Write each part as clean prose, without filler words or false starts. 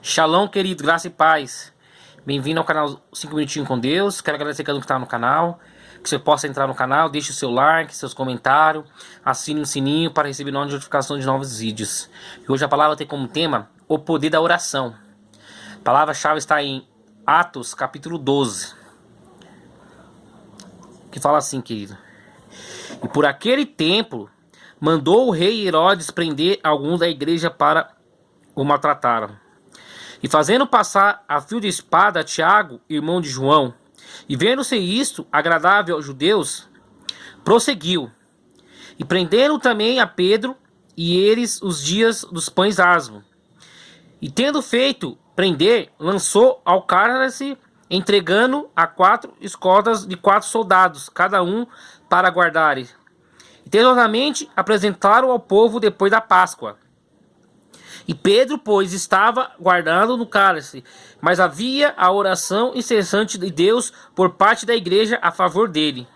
Shalom, querido, graça e paz. Bem-vindo ao canal 5 Minutinhos com Deus. Quero agradecer a cada um que está no canal. Que você possa entrar no canal, deixe o seu like, seus comentários, assine o sininho para receber notificação de novos vídeos. E hoje a palavra tem como tema o poder da oração. A palavra-chave está em Atos, capítulo 12. Que fala assim, querido. E por aquele tempo, mandou o rei Herodes prender alguns da igreja para o maltrataram. E fazendo passar a fio de espada a Tiago, irmão de João, e vendo-se isto agradável aos judeus, prosseguiu. E prenderam também a Pedro e eles os dias dos pães asmos. E tendo feito prender, lançou ao cárcere, entregando a 4 escoltas de 4 soldados, cada um para guardarem. E tenosamente apresentaram ao povo depois da Páscoa. E Pedro, pois, estava guardando no cálice, mas havia a oração incessante de Deus por parte da igreja a favor dele.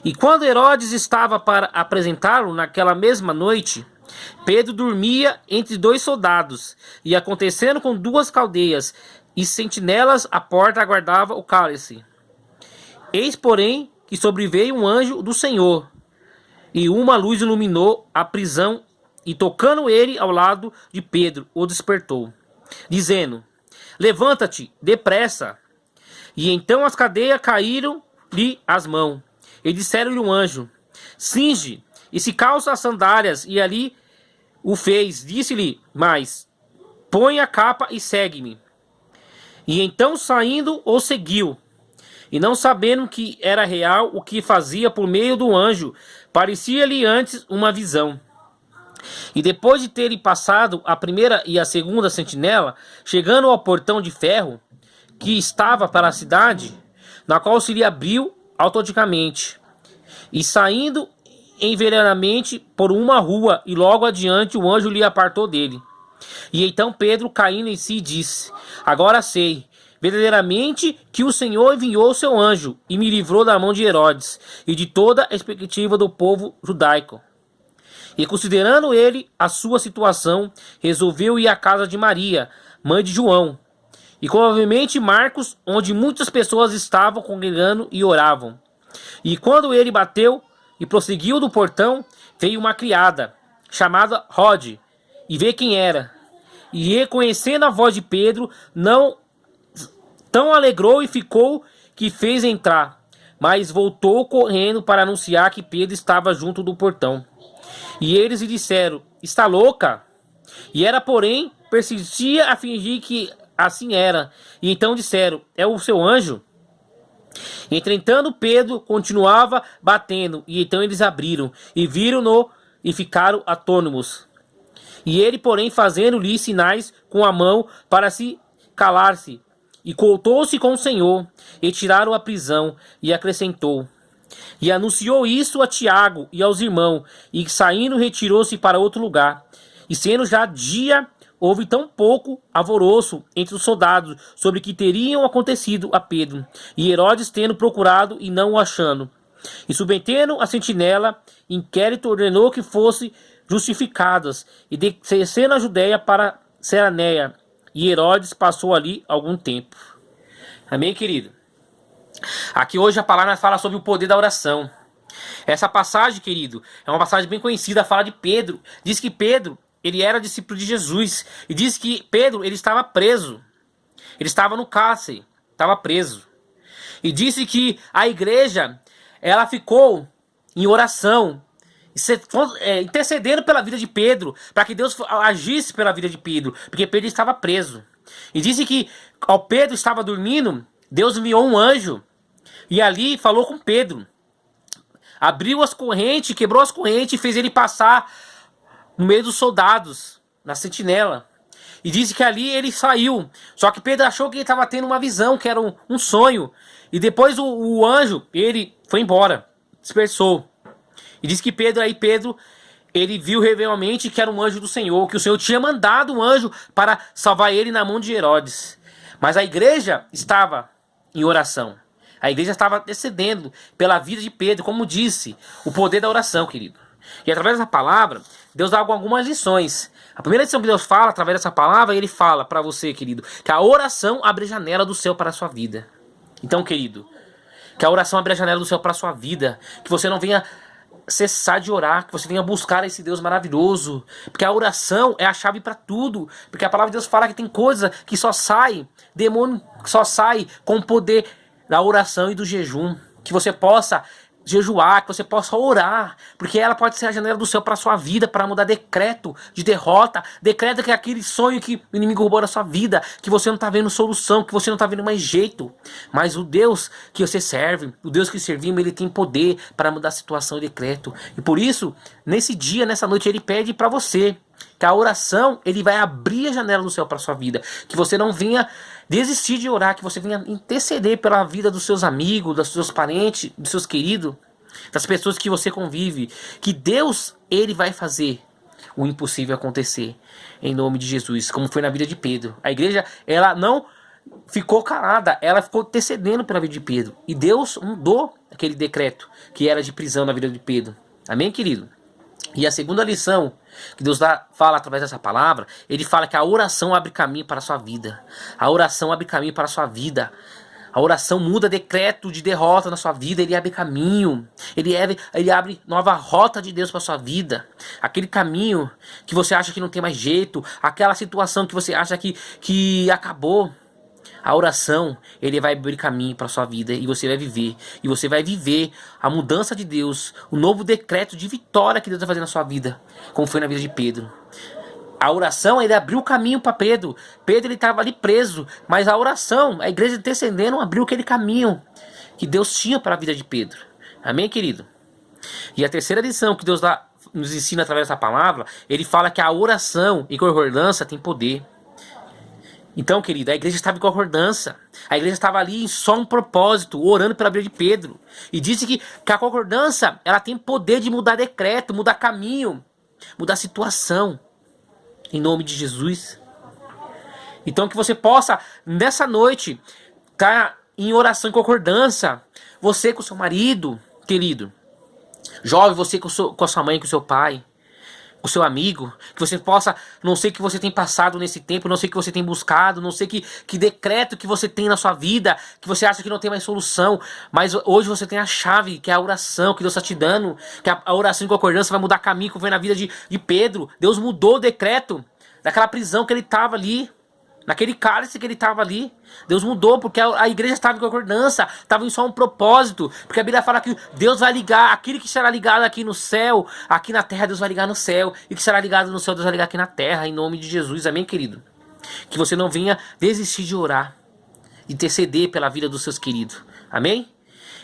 E quando Herodes estava para apresentá-lo naquela mesma noite, Pedro dormia entre 2 soldados, e acontecendo com 2 caldeias e sentinelas à porta aguardava o cálice. Eis, porém, que sobreveio um anjo do Senhor, e uma luz iluminou a prisão, e tocando ele ao lado de Pedro, o despertou, dizendo: levanta-te, depressa. E então as cadeias caíram-lhe às mãos. E disseram-lhe um anjo: cinge, e se calça as sandálias. E ali o fez. Disse-lhe mais: põe a capa e segue-me. E então saindo o seguiu. E não sabendo que era real o que fazia por meio do anjo, parecia-lhe antes uma visão. E depois de terem passado a primeira e a segunda sentinela, chegando ao portão de ferro, que estava para a cidade, na qual se lhe abriu automaticamente, e saindo enveredamente por uma rua, e logo adiante o anjo lhe apartou dele. E então Pedro, caindo em si, disse: agora sei, verdadeiramente, que o Senhor enviou o seu anjo, e me livrou da mão de Herodes, e de toda a expectativa do povo judaico. E considerando ele a sua situação, resolveu ir à casa de Maria, mãe de João, e provavelmente Marcos, onde muitas pessoas estavam congregando e oravam. E quando ele bateu e prosseguiu do portão, veio uma criada, chamada Rode, e vê quem era. E reconhecendo a voz de Pedro, não tão alegrou e ficou que fez entrar, mas voltou correndo para anunciar que Pedro estava junto do portão. E eles lhe disseram: está louca? E ela, porém, persistia a fingir que assim era. E então disseram: é o seu anjo? Entretanto, Pedro continuava batendo. E então eles abriram e viram-no e ficaram atônitos. E ele, porém, fazendo-lhe sinais com a mão para se calar-se, e voltou-se com o Senhor, e tiraram a prisão, e acrescentou: e anunciou isso a Tiago e aos irmãos, e saindo retirou-se para outro lugar. E sendo já dia, houve tão pouco alvoroço entre os soldados sobre o que teriam acontecido a Pedro. E Herodes tendo procurado e não o achando. E submetendo a sentinela, inquérito ordenou que fossem justificadas, e descendo a Judéia para Seraneia. E Herodes passou ali algum tempo. Amém, querido? Aqui hoje a palavra fala sobre o poder da oração. Essa passagem, querido, é uma passagem bem conhecida, fala de Pedro. Diz que Pedro, ele era discípulo de Jesus. E diz que Pedro, ele estava preso. Ele estava no cárcere, estava preso. E disse que a igreja, ela ficou em oração, intercedendo pela vida de Pedro, para que Deus agisse pela vida de Pedro, porque Pedro estava preso. E disse que ao Pedro estava dormindo, Deus enviou um anjo, e ali falou com Pedro. Abriu as correntes, quebrou as correntes e fez ele passar no meio dos soldados, na sentinela. E disse que ali ele saiu. Só que Pedro achou que ele estava tendo uma visão, que era um sonho. E depois o anjo, ele foi embora, dispersou. E disse que Pedro, ele viu realmente que era um anjo do Senhor, que o Senhor tinha mandado um anjo para salvar ele na mão de Herodes. Mas a igreja estava em oração. A igreja estava intercedendo pela vida de Pedro, como disse, o poder da oração, querido. E através dessa palavra, Deus dá algumas lições A primeira lição que Deus fala através dessa palavra, ele fala para você, querido, que a oração abre a janela do céu para a sua vida. Então, querido, que a oração abre a janela do céu para a sua vida, que você não venha cessar de orar, que você venha buscar esse Deus maravilhoso, porque a oração é a chave para tudo, porque a palavra de Deus fala que tem coisa que só sai, demônio só sai com o poder da oração e do jejum, que você possa jejuar, que você possa orar, porque ela pode ser a janela do céu para sua vida, para mudar decreto de derrota, decreto que é aquele sonho que o inimigo roubou da sua vida, que você não está vendo solução, que você não está vendo mais jeito, mas o Deus que você serve, o Deus que servimos, ele tem poder para mudar a situação e decreto, e por isso, nesse dia, nessa noite, ele pede para você, que a oração, ele vai abrir a janela do céu para sua vida, que você não venha desistir de orar, que você venha interceder pela vida dos seus amigos, dos seus parentes, dos seus queridos, das pessoas que você convive, que Deus, ele vai fazer o impossível acontecer, em nome de Jesus, como foi na vida de Pedro. A igreja, ela não ficou calada, ela ficou intercedendo pela vida de Pedro, e Deus mudou aquele decreto, que era de prisão na vida de Pedro. Amém, querido? E a segunda lição que Deus fala através dessa palavra, ele fala que a oração abre caminho para a sua vida. A oração abre caminho para a sua vida. A oração muda decreto de derrota na sua vida, ele abre caminho. Ele abre nova rota de Deus para a sua vida. Aquele caminho que você acha que não tem mais jeito, aquela situação que você acha que acabou. A oração, ele vai abrir caminho para a sua vida e você vai viver. E você vai viver a mudança de Deus, o novo decreto de vitória que Deus vai fazer na sua vida, como foi na vida de Pedro. A oração, ele abriu o caminho para Pedro. Pedro, ele estava ali preso, mas a oração, a igreja intercedendo, abriu aquele caminho que Deus tinha para a vida de Pedro. Amém, querido? E a terceira lição que Deus nos ensina através dessa palavra, ele fala que a oração em concordância tem poder. Então, querido, a igreja estava em concordância. A igreja estava ali em só um propósito, orando pela vida de Pedro. E disse que a concordância, ela tem poder de mudar decreto, mudar caminho, mudar situação. Em nome de Jesus. Então, que você possa, nessa noite, estar em oração em concordância. Você com o seu marido, querido. Jovem, você com a sua mãe, com o seu pai. O seu amigo, que você possa, não sei o que você tem passado nesse tempo, não sei o que você tem buscado, não sei que decreto que você tem na sua vida, que você acha que não tem mais solução, mas hoje você tem a chave, que é a oração que Deus está te dando, que a oração em concordância vai mudar caminho, como foi na vida de Pedro. Deus mudou o decreto daquela prisão que ele estava ali, naquele cálice que ele estava ali. Deus mudou, porque a igreja estava em concordância, estava em só um propósito, porque a Bíblia fala que Deus vai ligar, aquilo que será ligado aqui no céu, aqui na terra Deus vai ligar no céu, e que será ligado no céu Deus vai ligar aqui na terra, em nome de Jesus. Amém, querido? Que você não venha desistir de orar, interceder pela vida dos seus queridos. Amém?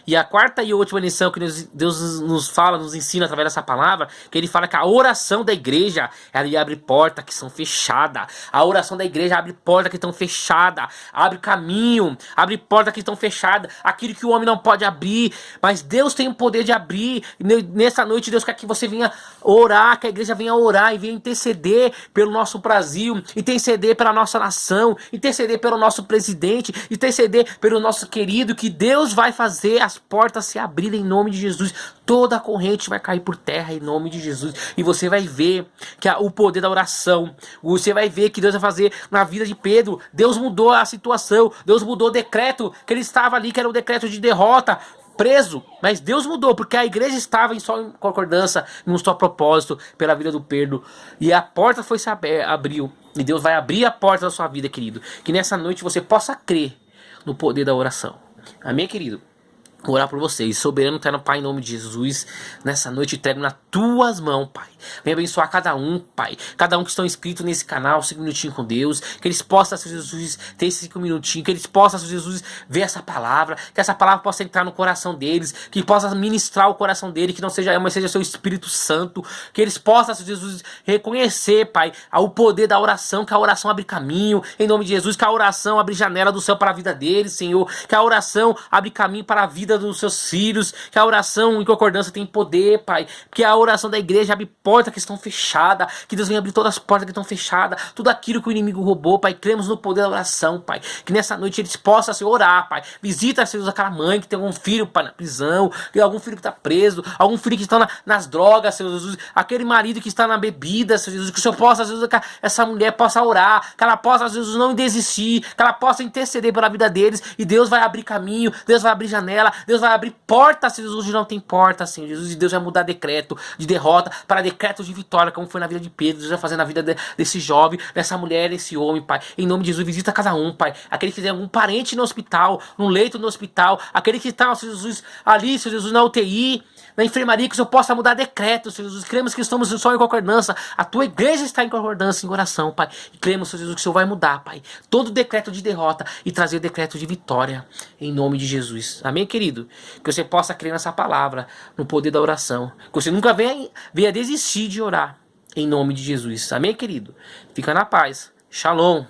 E a quarta e última lição que Deus nos fala, nos ensina através dessa palavra, que ele fala que a oração da igreja, ela abre portas que são fechadas. A oração da igreja abre portas que estão fechadas, abre caminho, abre portas que estão fechadas. Aquilo que o homem não pode abrir, mas Deus tem o poder de abrir. Nessa noite Deus quer que você venha orar, que a igreja venha orar e venha interceder pelo nosso Brasil, interceder pela nossa nação, interceder pelo nosso presidente, interceder pelo nosso querido, que Deus vai fazer as portas se abrirem em nome de Jesus. Toda a corrente vai cair por terra em nome de Jesus. E você vai ver que o poder da oração, você vai ver que Deus vai fazer na vida de Pedro. Deus mudou a situação, Deus mudou o decreto que ele estava ali, que era o decreto de derrota, preso, mas Deus mudou, porque a igreja estava em só concordância, em um só propósito pela vida do Pedro, e a porta abriu, e Deus vai abrir a porta da sua vida, querido, que nessa noite você possa crer no poder da oração. Amém, querido? Vou orar por vocês. Soberano eterno Pai, em nome de Jesus, nessa noite entrego nas tuas mãos, Pai. Venha abençoar cada um, Pai. Cada um que estão inscritos nesse canal, 5 minutinhos com Deus. Que eles possam, Senhor Jesus, ter esses 5 minutinhos. Que eles possam, Senhor Jesus, ver essa palavra. Que essa palavra possa entrar no coração deles. Que possa ministrar o coração deles. Que não seja eu, mas seja seu Espírito Santo. Que eles possam, Senhor Jesus, reconhecer, Pai, o poder da oração. Que a oração abre caminho, em nome de Jesus. Que a oração abre janela do céu para a vida deles, Senhor. Que a oração abre caminho para a vida dos seus filhos, que a oração em concordância tem poder, Pai, que a oração da igreja abre portas que estão fechadas, que Deus venha abrir todas as portas que estão fechadas, tudo aquilo que o inimigo roubou, Pai, cremos no poder da oração, Pai, que nessa noite eles possam, Senhor, orar, Pai, visita, Senhor, aquela mãe que tem algum filho, Pai, na prisão, tem algum filho que está preso, algum filho que está nas drogas, Senhor Jesus, aquele marido que está na bebida, Senhor Jesus, que o Senhor possa, Senhor Jesus, que essa mulher possa orar, que ela possa, Senhor Jesus, não desistir, que ela possa interceder pela vida deles, e Deus vai abrir caminho, Deus vai abrir janela, Deus vai abrir porta, Senhor Jesus, onde não tem porta, Senhor Jesus, e Deus vai mudar decreto de derrota para decretos de vitória, como foi na vida de Pedro. Deus vai fazer na vida desse jovem, dessa mulher, desse homem, Pai, em nome de Jesus, visita cada um, Pai, aquele que tem algum parente no hospital, no leito no hospital, aquele que está, Senhor Jesus, ali, Senhor Jesus, na UTI, na enfermaria, que o Senhor possa mudar decretos, Senhor Jesus, cremos que estamos só em concordância, a tua igreja está em concordância, em oração, Pai, e cremos, Senhor Jesus, que o Senhor vai mudar, Pai, todo decreto de derrota e trazer decreto de vitória, em nome de Jesus, amém, querido? Que você possa crer nessa palavra, no poder da oração, que você nunca venha desistir de orar, em nome de Jesus, amém, querido? Fica na paz, shalom.